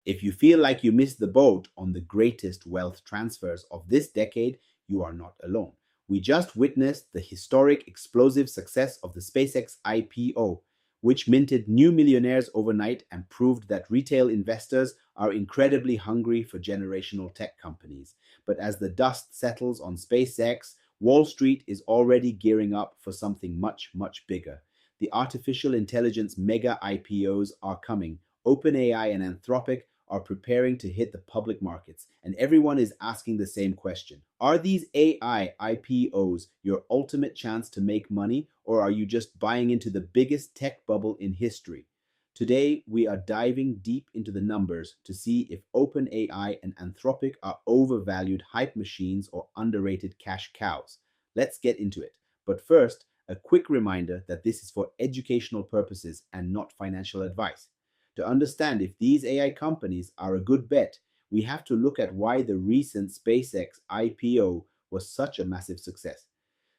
If you feel like you missed the boat on the greatest wealth transfers of this decade, you are not alone. We just witnessed the historic explosive success of the SpaceX IPO, which minted new millionaires overnight and proved that retail investors are incredibly hungry for generational tech companies. But as the dust settles on SpaceX, Wall Street is already gearing up for something much, much bigger. The artificial intelligence mega IPOs are coming. OpenAI and Anthropic are preparing to hit the public markets, and everyone is asking the same question. Are these AI IPOs your ultimate chance to make money, or are you just buying into the biggest tech bubble in history? Today, we are diving deep into the numbers to see if OpenAI and Anthropic are overvalued hype machines or underrated cash cows. Let's get into it. But first, a quick reminder that this is for educational purposes and not financial advice. To understand if these AI companies are a good bet, we have to look at why the recent SpaceX IPO was such a massive success.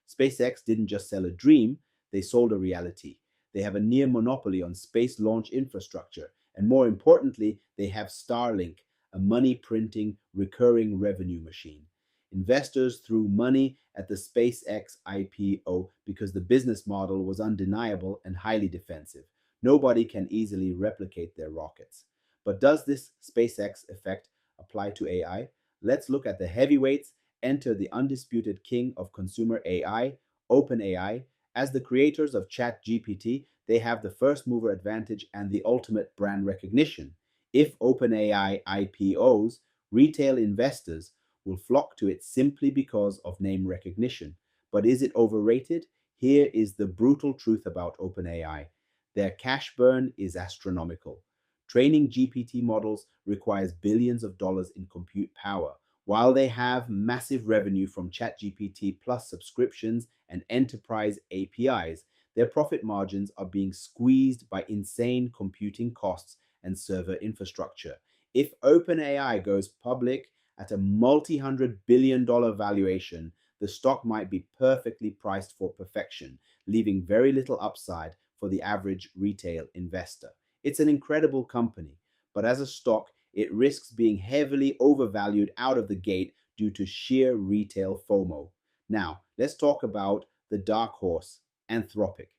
SpaceX didn't just sell a dream, they sold a reality. They have a near monopoly on space launch infrastructure, and more importantly, they have Starlink, a money printing, recurring revenue machine. Investors threw money at the SpaceX IPO because the business model was undeniable and highly defensive. Nobody can easily replicate their rockets. But does this SpaceX effect apply to AI? Let's look at the heavyweights. Enter the undisputed king of consumer AI, OpenAI. As the creators of ChatGPT, they have the first mover advantage and the ultimate brand recognition. If OpenAI IPOs, retail investors will flock to it simply because of name recognition. But is it overrated? Here is the brutal truth about OpenAI. Their cash burn is astronomical. Training GPT models requires billions of dollars in compute power. While they have massive revenue from ChatGPT Plus subscriptions and enterprise APIs, their profit margins are being squeezed by insane computing costs and server infrastructure. If OpenAI goes public at a multi-hundred billion-dollar valuation, the stock might be perfectly priced for perfection, leaving very little upside for the average retail investor. It's an incredible company, but as a stock, it risks being heavily overvalued out of the gate due to sheer retail FOMO. Now, let's talk about the dark horse, Anthropic.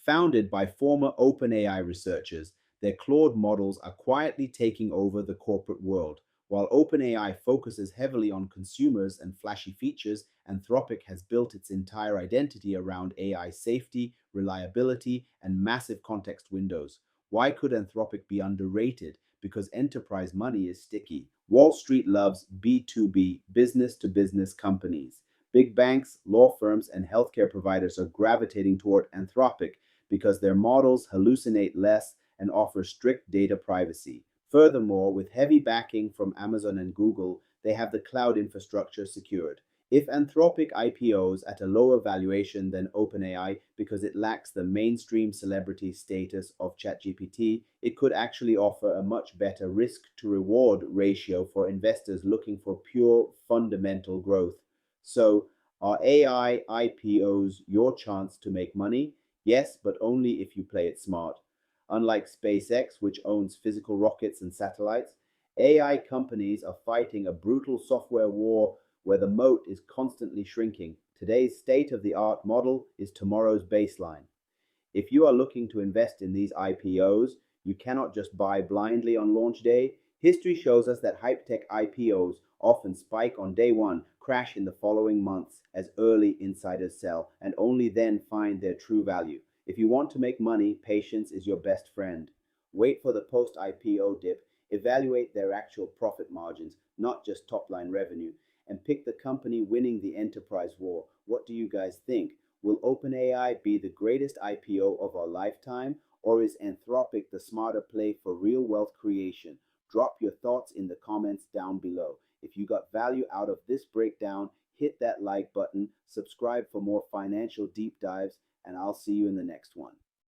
Founded by former OpenAI researchers, their Claude models are quietly taking over the corporate world. While OpenAI focuses heavily on consumers and flashy features, Anthropic has built its entire identity around AI safety, reliability, and massive context windows. Why could Anthropic be underrated? Because enterprise money is sticky. Wall Street loves B2B, business to business companies. Big banks, law firms, and healthcare providers are gravitating toward Anthropic because their models hallucinate less and offer strict data privacy. Furthermore, with heavy backing from Amazon and Google, they have the cloud infrastructure secured. If Anthropic IPOs at a lower valuation than OpenAI because it lacks the mainstream celebrity status of ChatGPT, it could actually offer a much better risk to reward ratio for investors looking for pure fundamental growth. So, are AI IPOs your chance to make money? Yes, but only if you play it smart. Unlike SpaceX, which owns physical rockets and satellites, AI companies are fighting a brutal software war where the moat is constantly shrinking. Today's state of the art model is tomorrow's baseline. If you are looking to invest in these IPOs, you cannot just buy blindly on launch day. History shows us that hype tech IPOs often spike on day one, crash in the following months as early insiders sell, and only then find their true value. If you want to make money, patience is your best friend. Wait for the post IPO dip, evaluate their actual profit margins, not just top line revenue, and pick the company winning the enterprise war. What do you guys think? Will OpenAI be the greatest IPO of our lifetime, or is Anthropic the smarter play for real wealth creation? Drop your thoughts in the comments down below. If you got value out of this breakdown, hit that like button, subscribe for more financial deep dives, and I'll see you in the next one.